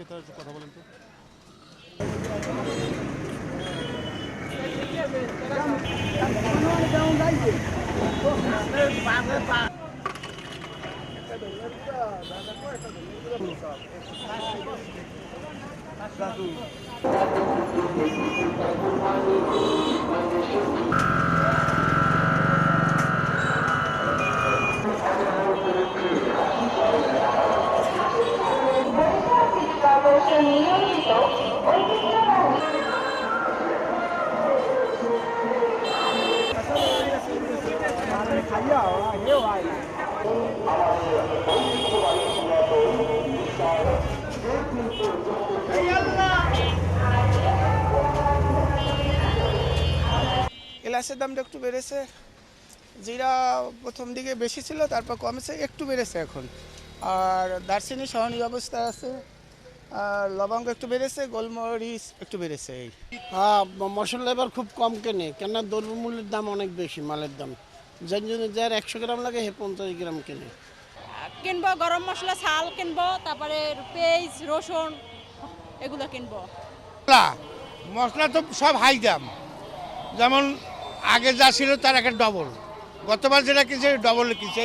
ক্রেতার একটু কথা বলেন তো। এলাচের দামটা একটু বেড়েছে, জিরা প্রথম দিকে বেশি ছিল, তারপর কমেছে, একটু বেড়েছে এখন। আর দারচিনি সহনীয় অবস্থা আছে, আর লবঙ্গ একটু বেড়েছে, গোলমরিচ একটু বেড়েছে এই। হ্যাঁ, মশলা এবার খুব কম কেনে, কেননা দ্রব্যমূল্যের দাম অনেক বেশি, মালের দাম। যার জন্য যার 100 গ্রাম লাগে সে 50 গ্রাম কেনে। কিনবো গরম মশলা, ছাল কিনবো, তারপরে পেঁয়াজ, রসুন এগুলো কিনবো। মশলা তো সব হাই দাম, যেমন আগে যা ছিল তার একটা ডবল, গতবার যেটা কিনছে ডবল কিনছে।